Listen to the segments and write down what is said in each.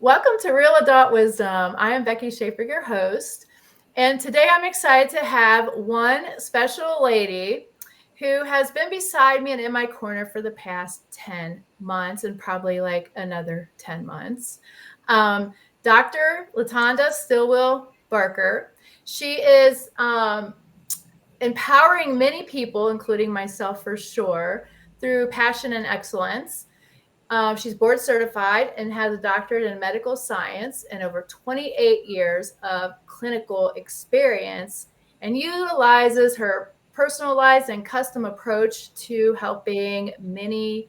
Welcome to Real Adult Wisdom. I am Becky Schaefer, your host. And today I'm excited to have one special lady who has been beside me and in my corner for the past 10 months and probably like another 10 months. Um, Dr. Latanda Stillwell Barker. She is empowering many people, including myself for sure, through passion and excellence. She's board certified and has a doctorate in medical science and over 28 years of clinical experience, and utilizes her personalized and custom approach to helping many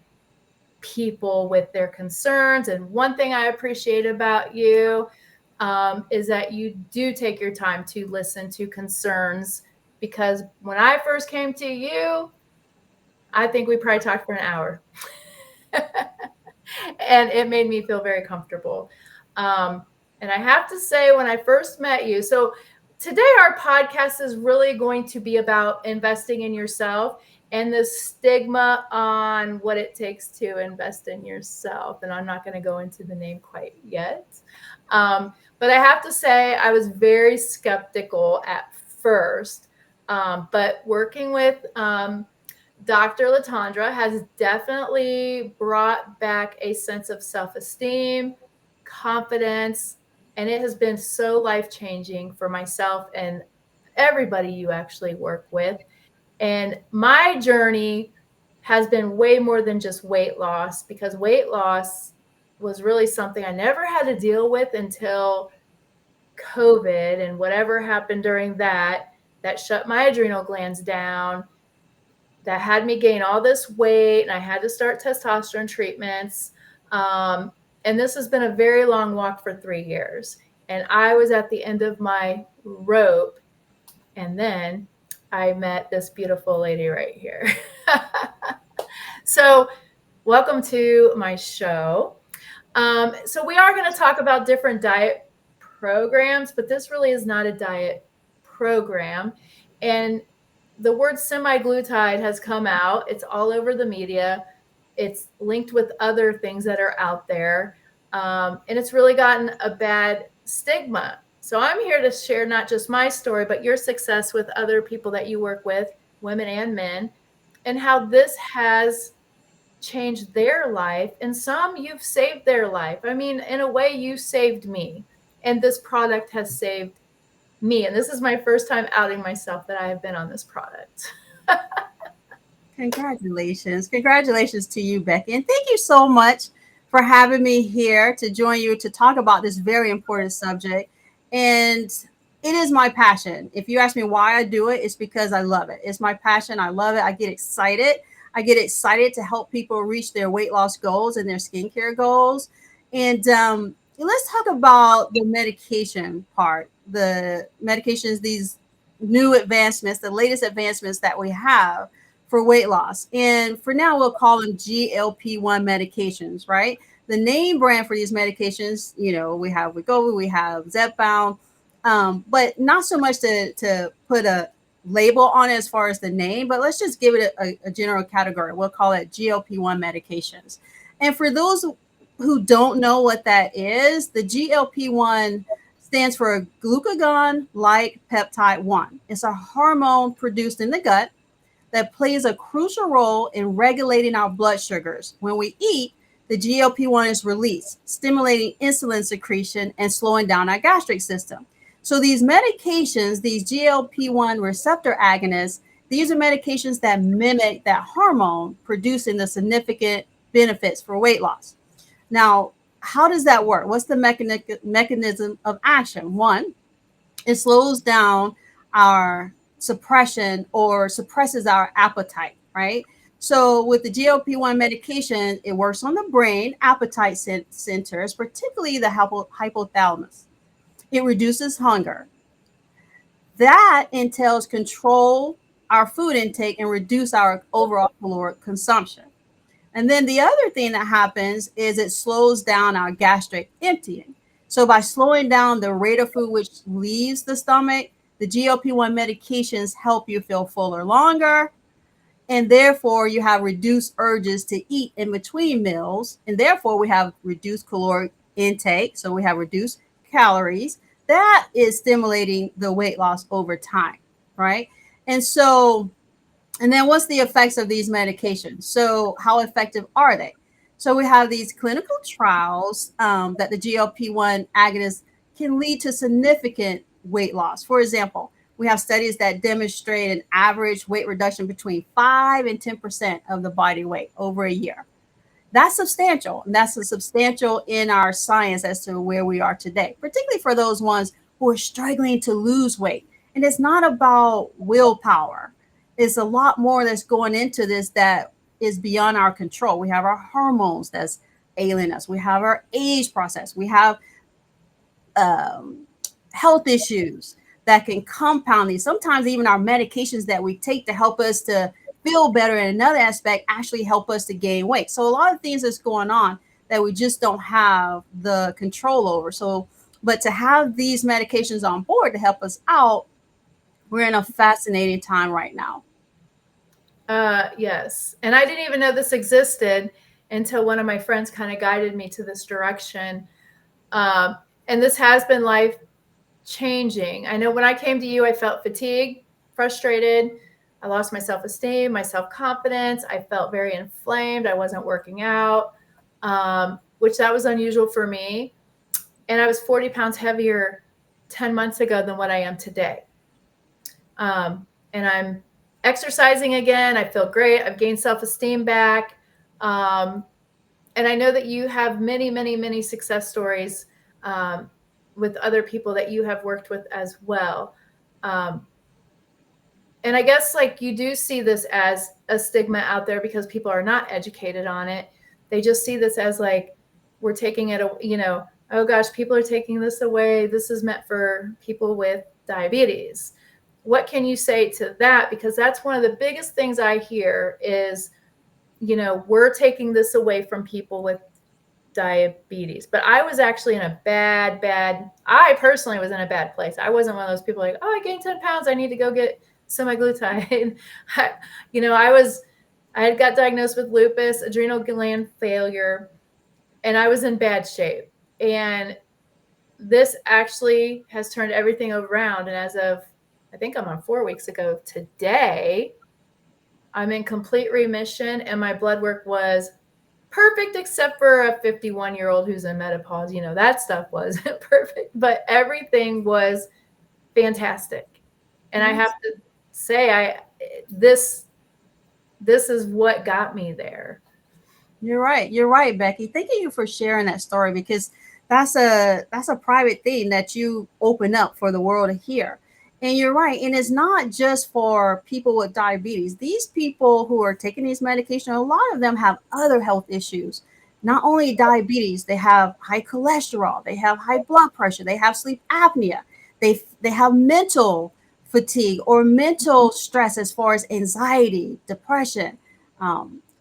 people with their concerns. And one thing I appreciate about you is that you do take your time to listen to concerns, because when I first came to you, I think we probably talked for an hour. And it made me feel very comfortable. Um, and I have to say, when I first met you, so today our podcast is really going to be about investing in yourself and the stigma on what it takes to invest in yourself. And I'm not going to go into the name quite yet. But I have to say, I was very skeptical at first. But working with Dr. Latandra has definitely brought back a sense of self-esteem, confidence, and it has been so life-changing for myself and everybody you actually work with. And my journey has been way more than just weight loss, because weight loss was really something I never had to deal with until COVID, and whatever happened during that shut my adrenal glands down, that had me gain all this weight, and I had to start testosterone treatments. And this has been a very long walk for 3 years. And I was at the end of my rope. And then I met this beautiful lady right here. So, welcome to my show. So, we are going to talk about different diet programs, but this really is not a diet program. And the word semaglutide has come out. It's all over the media. It's linked with other things that are out there. And it's really gotten a bad stigma. So I'm here to share not just my story, but your success with other people that you work with, women and men, and how this has changed their life. And some, you've saved their life. I mean, in a way, you saved me. And this product has saved me. And this is my first time outing myself that I have been on this product. Congratulations. Congratulations to you, Becky. And thank you so much for having me here to join you to talk about this very important subject. And it is my passion. If you ask me why I do it, it's because I love it. It's my passion. I love it. I get excited. I get excited to help people reach their weight loss goals and their skincare goals. And let's talk about the medication part, the medications, these new advancements, the latest advancements that we have for weight loss. And for now, we'll call them GLP-1 medications, right? The name brand for these medications, we have Wegovy, we have Zepbound, but not so much to put a label on it as far as the name, but let's just give it a general category. We'll call it GLP-1 medications. And for those who don't know what that is, the GLP-1 stands for glucagon-like peptide 1. It's a hormone produced in the gut that plays a crucial role in regulating our blood sugars. When we eat, the GLP-1 is released, stimulating insulin secretion and slowing down our gastric system. So these medications, these GLP-1 receptor agonists, these are medications that mimic that hormone, producing the significant benefits for weight loss. Now, how does that work? What's the mechanism of action? One, it slows down our suppression or suppresses our appetite, right? So with the GLP-1 medication, it works on the brain appetite centers, particularly the hypothalamus. It reduces hunger. That entails control our food intake and reduce our overall caloric consumption. And then the other thing that happens is it slows down our gastric emptying. So by slowing down the rate of food which leaves the stomach, the GLP-1 medications help you feel fuller longer, and therefore you have reduced urges to eat in between meals, and therefore we have reduced caloric intake, so we have reduced calories, that is stimulating the weight loss over time, right? And so, and then what's the effects of these medications? So, how effective are they? So, we have these clinical trials that the GLP-1 agonists can lead to significant weight loss. For example, we have studies that demonstrate an average weight reduction between 5 and 10% of the body weight over a year. That's substantial. And that's a substantial in our science as to where we are today, particularly for those ones who are struggling to lose weight. And it's not about willpower. It's a lot more that's going into this that is beyond our control. We have our hormones that's ailing us. We have our age process. We have um, health issues that can compound these. Sometimes even our medications that we take to help us to feel better in another aspect actually help us to gain weight. So a lot of things that's going on that we just don't have the control over. So, but to have these medications on board to help us out, we're in a fascinating time right now. Yes. And I didn't even know this existed until one of my friends kind of guided me to this direction. Um, and this has been life changing. I know when I came to you, I felt fatigued, frustrated. I lost my self esteem, my self confidence. I felt very inflamed. I wasn't working out, which that was unusual for me. And I was 40 pounds heavier 10 months ago than what I am today. And I'm exercising again. I feel great. I've gained self esteem back. Um, and I know that you have many, many, many success stories with other people that you have worked with as well. Um, and I guess like you do see this as a stigma out there because people are not educated on it. They just see this as like, we're taking it, oh gosh, people are taking this away. This is meant for people with diabetes. What can you say to that? Because that's one of the biggest things I hear is, we're taking this away from people with diabetes. But I was actually in a I personally was in a bad place. I wasn't one of those people like, oh, I gained 10 pounds. I need to go get semaglutide. I had got diagnosed with lupus, adrenal gland failure, and I was in bad shape. And this actually has turned everything around. And as of, I think I'm on 4 weeks ago today, I'm in complete remission and my blood work was perfect except for a 51-year-old who's in menopause. That stuff wasn't perfect, but everything was fantastic. And I have to say, this is what got me there. You're right. You're right, Becky. Thank you for sharing that story because that's a private thing that you open up for the world to hear. And you're right. And it's not just for people with diabetes. These people who are taking these medications, a lot of them have other health issues. Not only diabetes, they have high cholesterol, they have high blood pressure, they have sleep apnea, they have mental fatigue or mental stress as far as anxiety, depression,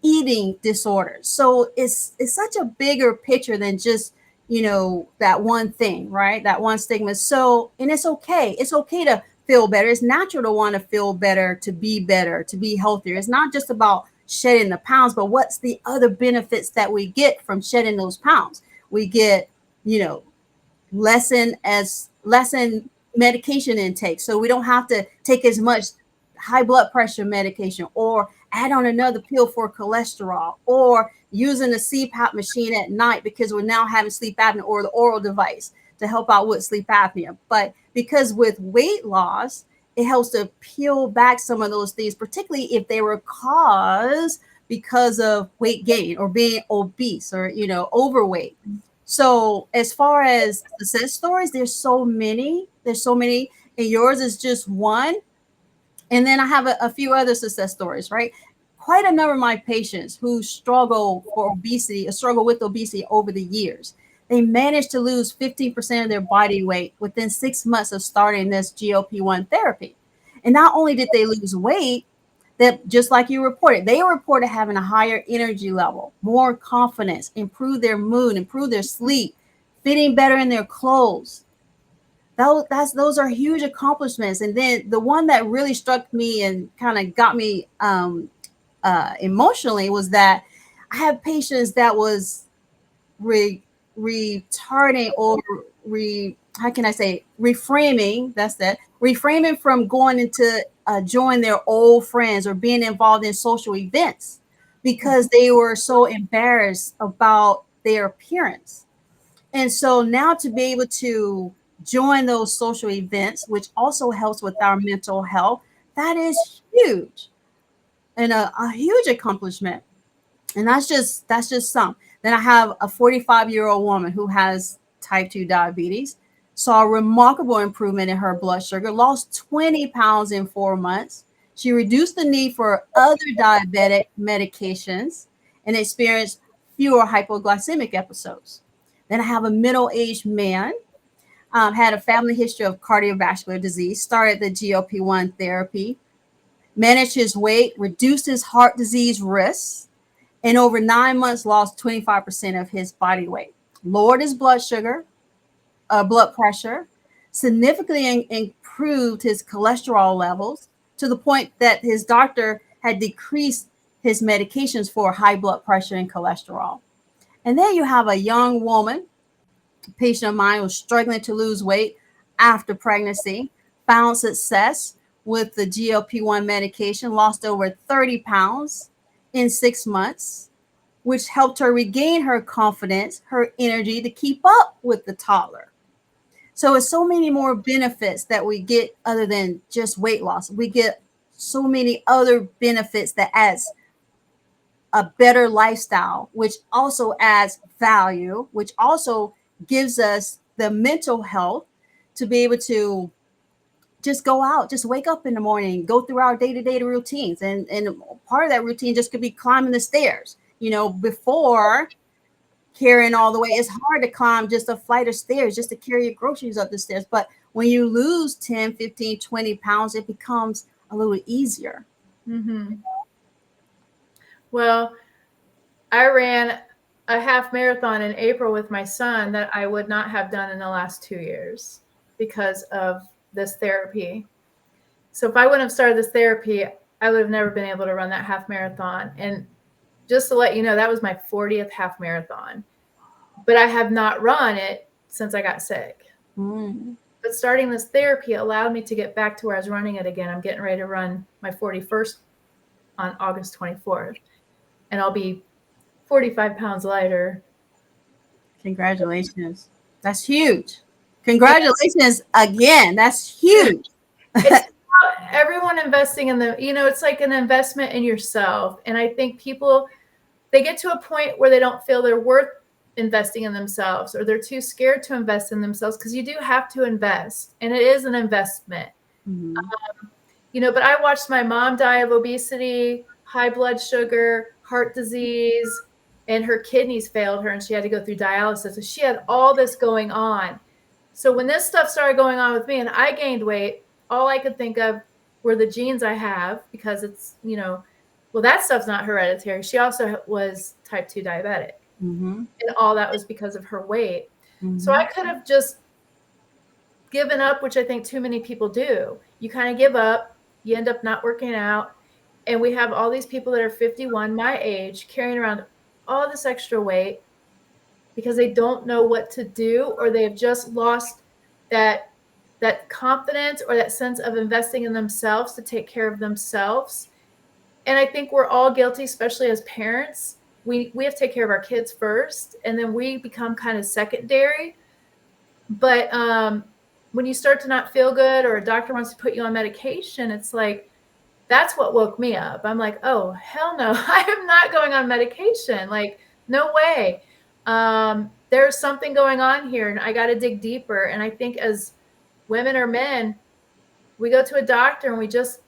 eating disorders. So it's such a bigger picture than just that one thing, right? That one stigma. So, and it's okay. It's okay to feel better. It's natural to want to feel better, to be healthier. It's not just about shedding the pounds, but what's the other benefits that we get from shedding those pounds? We get, you know, lessen medication intake. So we don't have to take as much high blood pressure medication or add on another pill for cholesterol or using a CPAP machine at night because we're now having sleep apnea or the oral device to help out with sleep apnea. But because with weight loss, it helps to peel back some of those things, particularly if they were caused because of weight gain or being obese or, overweight. So as far as success stories, there's so many. And yours is just one. And then I have a few other success stories, right? Quite a number of my patients who struggle with obesity over the years, they managed to lose 15% of their body weight within 6 months of starting this GLP-1 therapy. And not only did they lose weight, that just like you reported, they reported having a higher energy level, more confidence, improve their mood, improve their sleep, fitting better in their clothes. Those are huge accomplishments. And then the one that really struck me and kind of got me emotionally was that I have patients that retarding or how can I say, reframing, that's that, reframing from going into join their old friends or being involved in social events because they were so embarrassed about their appearance. And so now to be able to join those social events, which also helps with our mental health, that is huge and a huge accomplishment. And that's just some. Then I have a 45-year-old woman who has type 2 diabetes, saw a remarkable improvement in her blood sugar, lost 20 pounds in 4 months. She reduced the need for other diabetic medications and experienced fewer hypoglycemic episodes. Then I have a middle-aged man, had a family history of cardiovascular disease, started the GLP-1 therapy, managed his weight, reduced his heart disease risks, in over 9 months lost 25% of his body weight, lowered his blood sugar, blood pressure, significantly improved his cholesterol levels to the point that his doctor had decreased his medications for high blood pressure and cholesterol. And then you have a young woman, a patient of mine, was struggling to lose weight after pregnancy, found success with the GLP-1 medication, lost over 30 pounds in 6 months, which helped her regain her confidence, her energy to keep up with the toddler. So it's so many more benefits that we get other than just weight loss. We get so many other benefits that adds a better lifestyle, which also adds value, which also gives us the mental health to be able to just go out, just wake up in the morning, go through our day-to-day routines. And part of that routine just could be climbing the stairs. Before carrying all the way, it's hard to climb just a flight of stairs just to carry your groceries up the stairs. But when you lose 10, 15, 20 pounds, it becomes a little easier. Mm-hmm. Well, I ran a half marathon in April with my son that I would not have done in the last 2 years because of this therapy. So if I wouldn't have started this therapy, I would have never been able to run that half marathon. And just to let you know, that was my 40th half marathon. But I have not run it since I got sick. Mm. But starting this therapy allowed me to get back to where I was running it again. I'm getting ready to run my 41st on August 24th. And I'll be 45 pounds lighter. Congratulations. That's huge. Congratulations again. That's huge. It's about everyone investing in it's like an investment in yourself. And I think people, they get to a point where they don't feel they're worth investing in themselves, or they're too scared to invest in themselves, because you do have to invest, and it is an investment. Mhm. But I watched my mom die of obesity, high blood sugar, heart disease, and her kidneys failed her and she had to go through dialysis. So she had all this going on. So when this stuff started going on with me and I gained weight, all I could think of were the genes I have, because it's, well, that stuff's not hereditary. She also was type 2 diabetic. Mm-hmm. And all that was because of her weight. Mm-hmm. So I could have just given up, which I think too many people do. You kind of give up, you end up not working out. And we have all these people that are 51, my age, carrying around all this extra weight because they don't know what to do, or they've just lost that confidence or that sense of investing in themselves to take care of themselves. And I think we're all guilty, especially as parents. We have to take care of our kids first, and then we become kind of secondary. But when you start to not feel good, or a doctor wants to put you on medication, it's like, that's what woke me up. I'm like, oh, hell no, I am not going on medication. Like, no way. There's something going on here, and I got to dig deeper. And I think as women or men, we go to a doctor and we just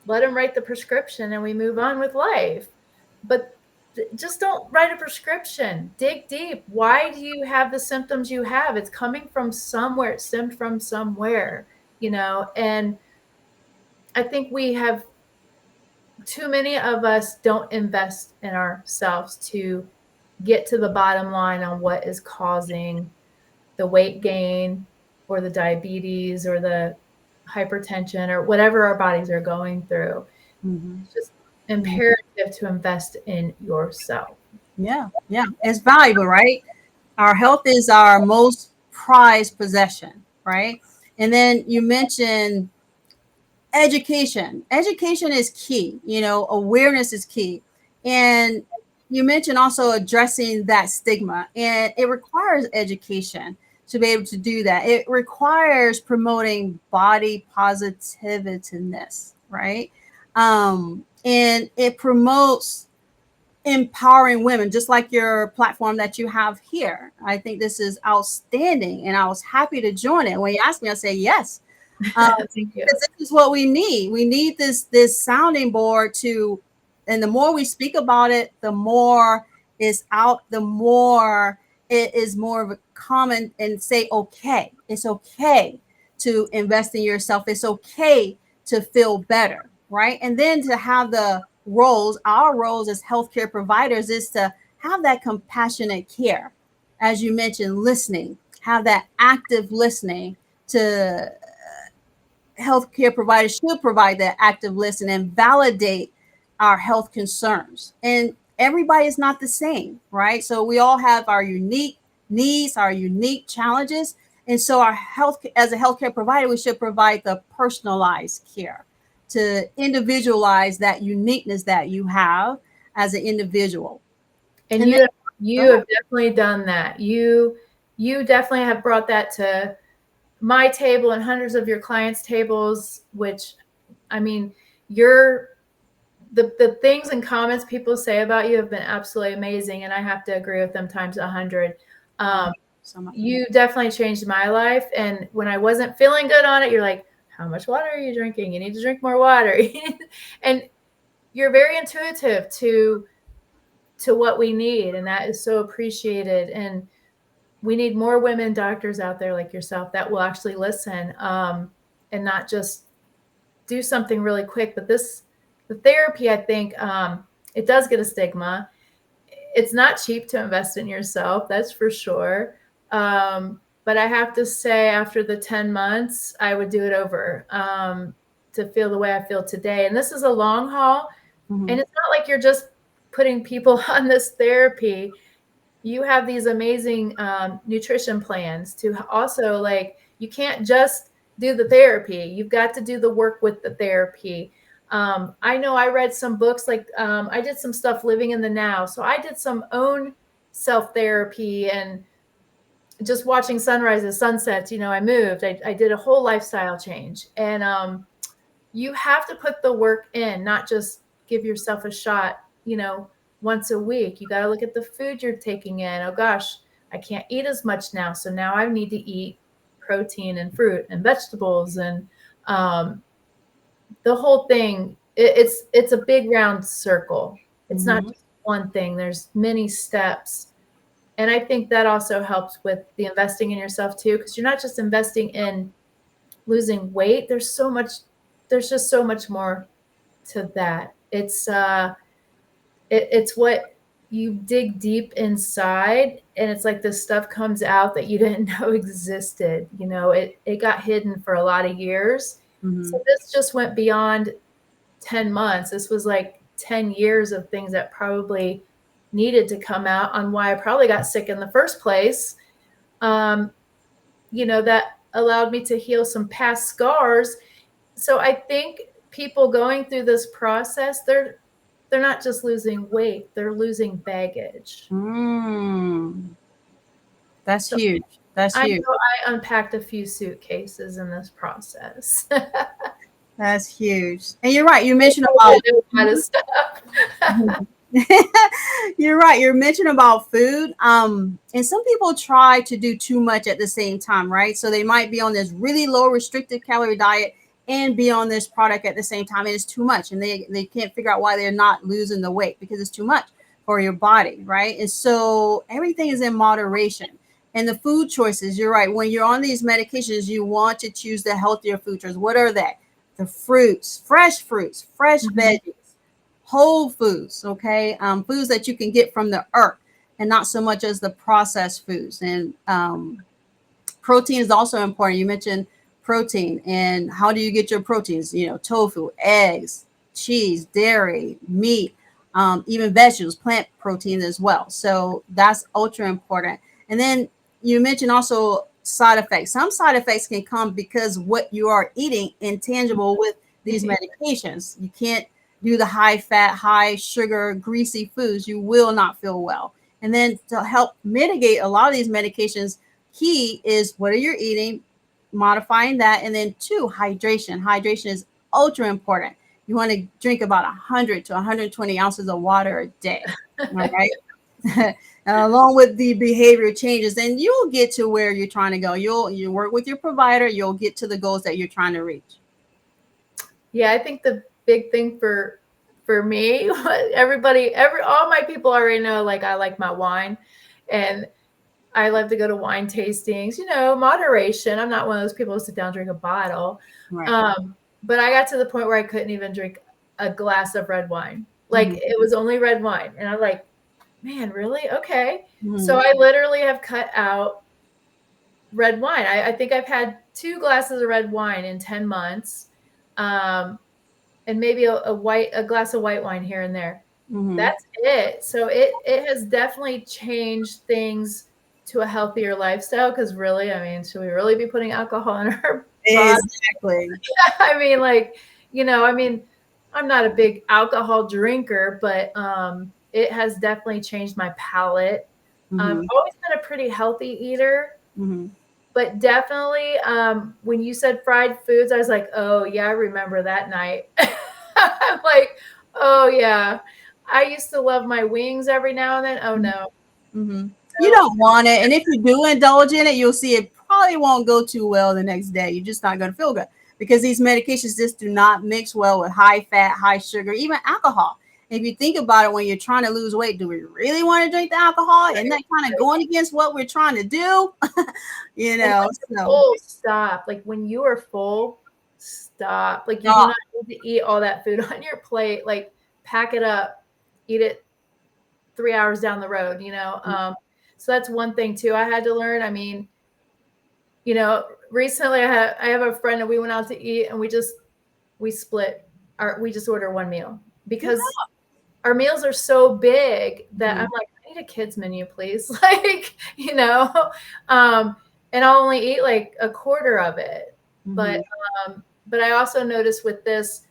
let them write the prescription and we move on with life. But just don't write a prescription. Dig deep. Why do you have the symptoms you have? It's coming from somewhere. It stemmed from somewhere, and I think too many of us don't invest in ourselves to get to the bottom line on what is causing the weight gain or the diabetes or the hypertension or whatever our bodies are going through. Mm-hmm. It's just imperative to invest in yourself. Yeah, it's valuable, right? Our health is our most prized possession, right? And then you mentioned education. Education is key. Awareness is key. And you mentioned also addressing that stigma, and it requires education to be able to do that. It requires promoting body positiveness, right? And it promotes empowering women, just like your platform that you have here. I think this is outstanding, and I was happy to join it. When you asked me, I said yes. Thank you. Because this is what we need. We need this sounding board to, and the more we speak about it, the more is out, the more it is more of a common and say, okay, it's okay to invest in yourself. It's okay to feel better, right? And then to have our roles as healthcare providers is to have that compassionate care, as you mentioned, listening, have that active listening to healthcare providers should provide that active listen and validate our health concerns. And everybody is not the same, right? So we all have our unique needs, our unique challenges. And so our health, as a healthcare provider, we should provide the personalized care to individualize that uniqueness that you have as an individual. And And then, you go have definitely done that. You definitely have brought that to my table and hundreds of your clients' tables, which, I mean, you're the things and comments people say about you have been absolutely amazing, and I have to agree with them times 100. ahead. Um, So much. you definitely changed my life, and when I wasn't feeling good on it, you're like, "How much water are you drinking? You need to drink more water." And you're very intuitive to what we need, and that is so appreciated. And we need more women doctors out there like yourself that will actually listen, and not just do something really quick. But the therapy, I think, it does get a stigma. It's not cheap to invest in yourself, that's for sure. But I have to say, after the 10 months, I would do it over, to feel the way I feel today. And this is a long haul. Mhm. And it's not like you're just putting people on this therapy. You have these amazing nutrition plans to also, like, you can't just do the therapy. You've got to do the work with the therapy. I know I read some books, like, I did some stuff living in the now. So I did some own self therapy and just watching sunrises, sunsets. I moved, I did a whole lifestyle change. And you have to put the work in, not just give yourself a shot, once a week. You got to look at the food you're taking in. Oh gosh, I can't eat as much now. So now I need to eat protein and fruit and vegetables, and the whole thing. It's a big round circle. It's not Mhm. just one thing. There's many steps. And I think that also helps with the investing in yourself too, because you're not just investing in losing weight. There's just so much more to that. It's what you dig deep inside, and it's like this stuff comes out that you didn't know existed. It got hidden for a lot of years. So Mhm. this just went beyond 10 months. This was like 10 years of things that probably needed to come out, on why I probably got sick in the first place. um, that allowed me to heal some past scars. So I think people going through this process, they're not just losing weight, they're losing baggage. Mm. That's So huge. That's I know huge. I unpacked a few suitcases in this process. That's huge. And you're right. You I mentioned probably about do a lot of stuff. you're right. You're mentioning about food. And some people try to do too much at the same time, right? So they might be on this really low restricted calorie diet and be on this product at the same time, and it's too much. And they can't figure out why they're not losing the weight, because it's too much for your body, right? And so everything is in moderation. And the food choices, you're right. When you're on these medications, you want to choose the healthier food choices. What are they? The fruits, fresh Mhm. veggies, whole foods, okay? Foods that you can get from the earth, and not so much as the processed foods. And protein is also important. You mentioned protein, and how do you get your proteins? Tofu, eggs, cheese, dairy, meat, even vegetables, plant protein as well. So that's ultra important. And then you mentioned also side effects. Some side effects can come because what you are eating intangible with these medications. You can't do the high fat, high sugar, greasy foods. You will not feel well. And then to help mitigate a lot of these medications, key is what are you eating, modifying that, and then two, hydration. Hydration is ultra important. You want to drink about 100 to 120 ounces of water a day. All right. Along with the behavior changes, and you'll get to where you're trying to go. You work with your provider, you'll get to the goals that you're trying to reach. Yeah, I think the big thing for me, all my people already know, like, I like my wine, and I love to go to wine tastings, moderation. I'm not one of those people who sit down and drink a bottle. Right. But I got to the point where I couldn't even drink a glass of red wine. Like, Mhm. it was only red wine. And I'm like, man, really? Okay. So Mhm. I literally have cut out red wine. I think I've had 2 glasses of red wine in 10 months. And maybe a glass of white wine here and there. Mhm. That's it. So it has definitely changed things to a healthier lifestyle, because really, I mean, should we really be putting alcohol in our body? Exactly. I mean, like, I'm not a big alcohol drinker, but it has definitely changed my palate. I've Mhm. always been a pretty healthy eater, Mhm. but definitely when you said fried foods, I was like, oh yeah, I remember that night. I'm like, oh yeah, I used to love my wings every now and then. Oh no, Mhm. You no. don't want it, and if you do indulge in it, you'll see it probably won't go too well the next day. You're just not going to feel good because these medications just do not mix well with high fat, high sugar, even alcohol. If you think about it, when you're trying to lose weight, do we really want to drink the alcohol? Isn't that kind of going against what we're trying to do? you And know, when you're so full, stop. Like, when you are full, stop. Like, you do stop. not need to eat all that food on your plate. Like, pack it up, eat it 3 hours down the road. So that's one thing too I had to learn. I mean, recently I have a friend, and we went out to eat, and we just order one meal, because our meals are so big that I'm Mhm. like, I need a kids menu, please. Like, and I'll only eat like a quarter of it. But Mhm. but I also noticed with this,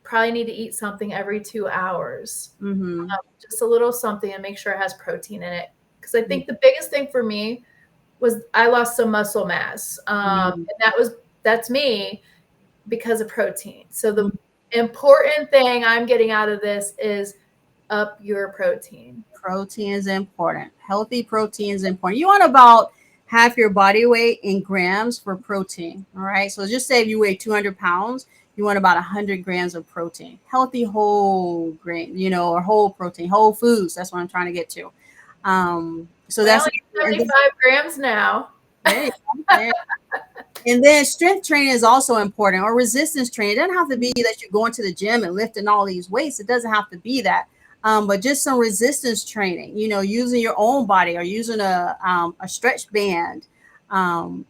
probably need to eat something every 2 hours, Mhm. just a little something, and make sure it has protein in it. Because I think the biggest thing for me was I lost some muscle mass, Mhm. and that's me, because of protein. So Mhm. the important thing I'm getting out of this is up your protein. Protein is important. Healthy protein is important. You want about half your body weight in grams for protein. All right. So just say if you weigh 200 pounds, you want about 100 grams of protein. Healthy whole grain, or whole protein, whole foods. That's what I'm trying to get to. So I that's only eat important. 75 grams now. There you go. There. And then strength training is also important, or resistance training. It doesn't have to be that you're going to the gym and lifting all these weights. It doesn't have to be that. But just some resistance training, using your own body or using a stretch band.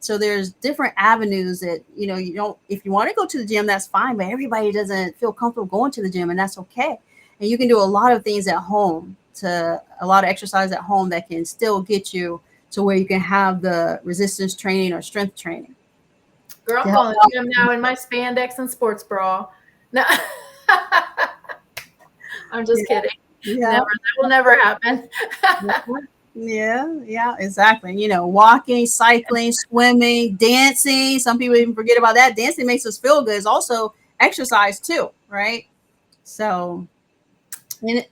So there's different avenues that, you don't, if you want to go to the gym, that's fine, but everybody doesn't feel comfortable going to the gym, and that's okay. And you can do a lot of things at home, to a lot of exercise at home that can still get you to where you can have the resistance training or strength training Girl, to I'm help going to the out. gym now in my spandex and sports bra. No, I'm just kidding. Yeah, Never. That will never happen. yeah, yeah, exactly. Walking, cycling, swimming, dancing. Some people even forget about that. Dancing makes us feel good. It's also exercise too, right? So, and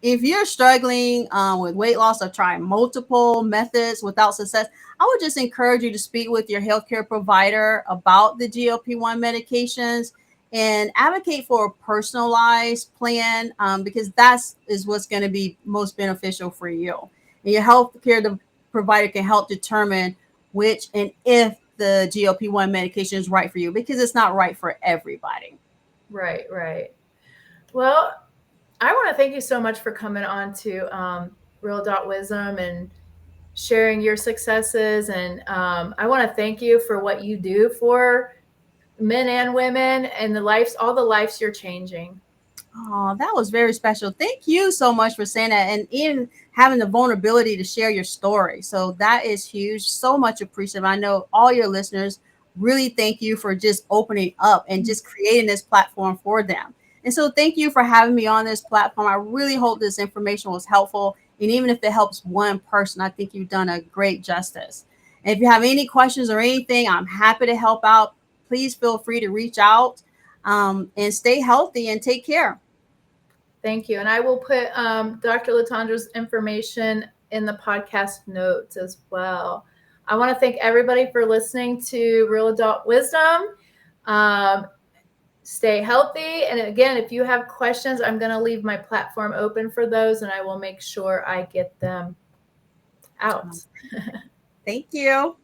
if you're struggling with weight loss or trying multiple methods without success, I would just encourage you to speak with your healthcare provider about the GLP-1 medications and advocate for a personalized plan, because that's is what's going to be most beneficial for you. And your healthcare provider can help determine which and if the GLP-1 medication is right for you, because it's not right for everybody. Right, right. Well, I want to thank you so much for coming on to Real Dot Wisdom and sharing your successes. And I want to thank you for what you do for men and women, and all the lives you're changing. Oh, that was very special. Thank you so much for saying that and even having the vulnerability to share your story. So that is huge. So much appreciative. I know all your listeners really thank you for just opening up and just creating this platform for them. And so thank you for having me on this platform. I really hope this information was helpful. And even if it helps one person, I think you've done a great justice. And if you have any questions or anything, I'm happy to help out. Please feel free to reach out and stay healthy and take care. Thank you. And I will put Dr. Latandra's information in the podcast notes as well. I want to thank everybody for listening to Real Adult Wisdom. Um, Stay healthy. And again, if you have questions, I'm going to leave my platform open for those and I will make sure I get them out. Thank you.